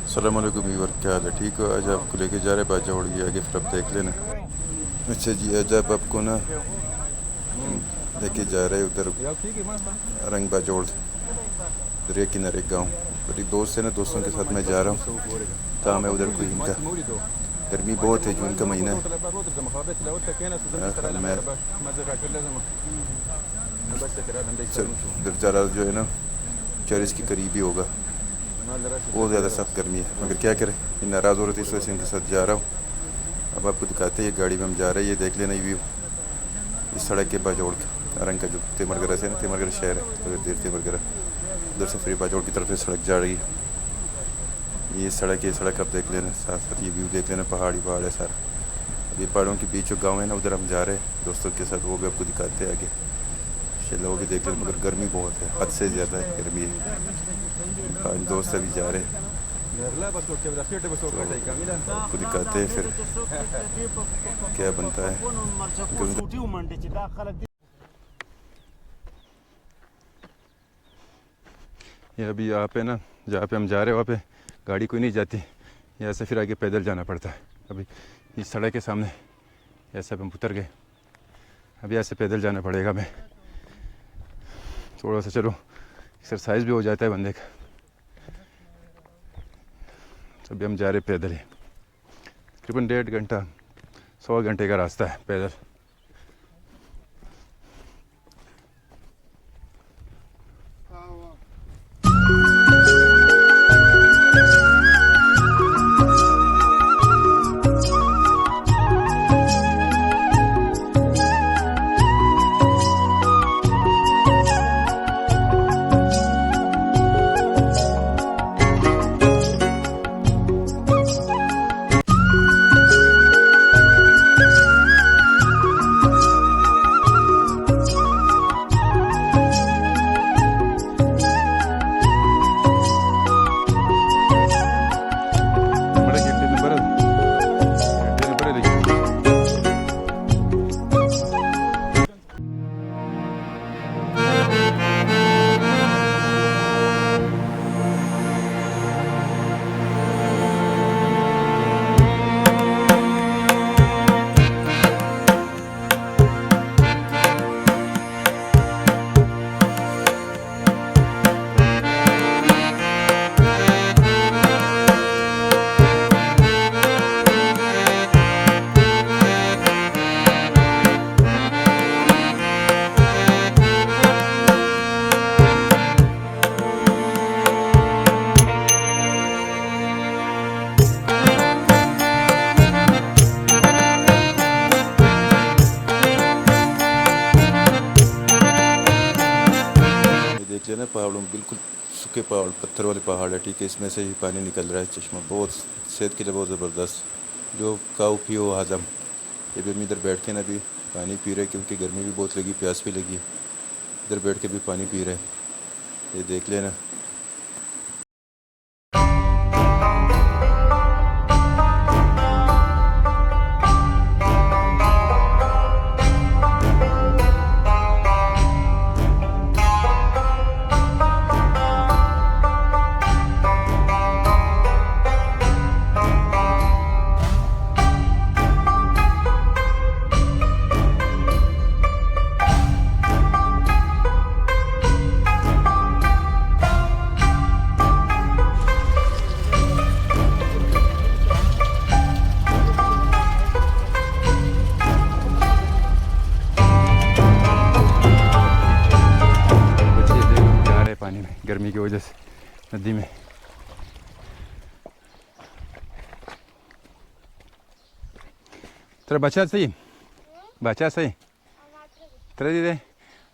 अस्सलाम वालेकुम व्यूअर, क्या हाल है? ठीक हो? आज आपको लेके जा रहे हैं बाजौड़ ये आगे, फिर आप देख लेना। अच्छा जी, आज आप आपको ना लेके जा रहे हैं उधर रंग बाजौड़, दरिया किनारे गांव। मेरी दोस्त है ना, दोस्तों के साथ मैं जा रहा हूँ। काम है उधर कोई इनका। गर्मी बहुत है, जून का महीना है। मैं उधर जा रहा जो है ना 40 के करीब ही होगा। बहुत ज़्यादा सख्त गर्मी है, मगर क्या करें, ये नाराज़ हो रहे थे, इस वजह से इनके साथ जा रहा हूँ। अब आपको दिखाते हैं, ये गाड़ी में हम जा रहे हैं, ये देख लेना ये व्यू। इस सड़क के बाजौड़ का रंग का जो तेमरगरा से ना, तेमरगरा शहर है तो देर तेमरगरा, उधर से फिर बाजौड़ की तरफ से सड़क जा रही है। ये सड़क आप देख लेना, साथ साथ ये व्यू देख लेना, पहाड़ी पहाड़ है सारा। अब ये पहाड़ों के बीच जो गाँव है ना, उधर हम जा रहे हैं दोस्तों के साथ, वो भी आपको दिखाते हैं आगे इंशाल्लाह। वो भी देख लेना, मगर गर्मी बहुत है, हद से ज़्यादा है गर्मी है। पाँच दोस्त अभी जा रहे हैं, तो आपको दिखाते हैं फिर क्या बनता है। ये अभी यहाँ पे ना, जहाँ पे हम जा रहे हैं वहाँ पे गाड़ी कोई नहीं जाती, यहाँ से फिर आगे पैदल जाना पड़ता है। अभी इस सड़क के सामने ऐसे हम उतर गए, अभी ऐसे पैदल जाना पड़ेगा हमें। थोड़ा सा चलो एक्सरसाइज भी हो जाता है बंदे का। अभी हम जा रहे पैदल ही, तकरीबन 1.5 घंटा 1.25 घंटे का रास्ता है पैदल। देख लेना पहाड़ों में, बिल्कुल सूखे पहाड़, पत्थर वाले पहाड़ है, ठीक है। इसमें से ही पानी निकल रहा है, चश्मा बहुत सेहत के लिए बहुत ज़बरदस्त। जो काऊ पियो हजम। ये भी हम इधर बैठ के ना भी पानी पी रहे हैं, क्योंकि गर्मी भी बहुत लगी, प्यास भी लगी। इधर बैठ के भी पानी पी रहे हैं, ये देख लेना। पानी में गर्मी की वजह से नदी में तेरा बच्चा सही तेरा दे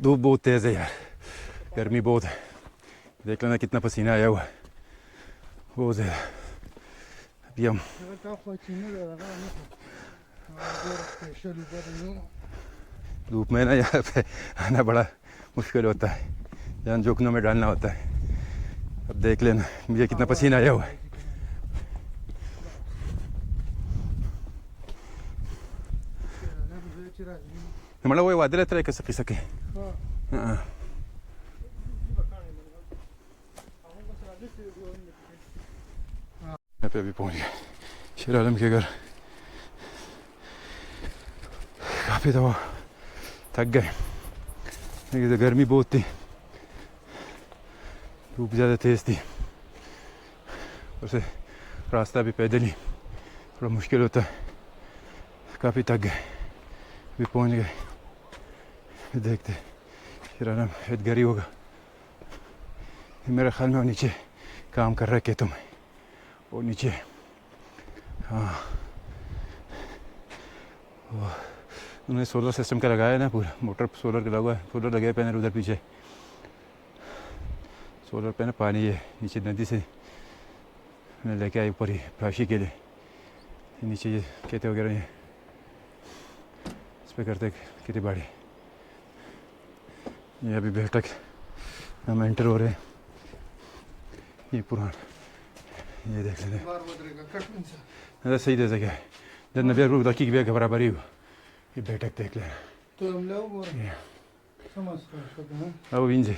धूप बहुत तेज़ है यार, गर्मी बहुत है। देख लेना कितना पसीना आया हुआ है, बहुत ज़्यादा। अभी हम धूप में ना यहाँ पे आना बड़ा मुश्किल होता है, जान जोखनों में डालना होता है। अब देख लेना मुझे कितना पसीना आया हुआ है। मला वय वादळ तर कसं की सके हां यहाँ पे अभी पहुंच गए शेर आलम के घर। काफ़ी दफ़ा थक गए लेकिन गर्मी बहुत थी, धूप ज़्यादा तेज़ थी, उसे रास्ता भी पैदल ही थोड़ा मुश्किल होता है। काफ़ी थक गए, अभी पहुंच गए। देखते शेर आलम शायद घर ही होगा, मेरे ख्याल में वो नीचे काम कर रहा है खेतों में, वो नीचे हाँ उन्होंने सोलर सिस्टम का लगाया है ना, पूरा मोटर सोलर का लगा हुआ है, सोलर लगे पैनल उधर पीछे सोलर पे ना पानी है नीचे नदी से मैं लेके आई ऊपर ही फ्लाशी के लिए, नीचे ये खेते वगैरह हैं इस पर करते खेती बाड़ी। ये अभी बैठक हम एंटर हो रहे हैं, ये पुराना ये देख लेते हैं सही दे सके जब नबी रूप दकी की बराबरी हो ये बैठक देख लेना तो हम लोग अब इंजे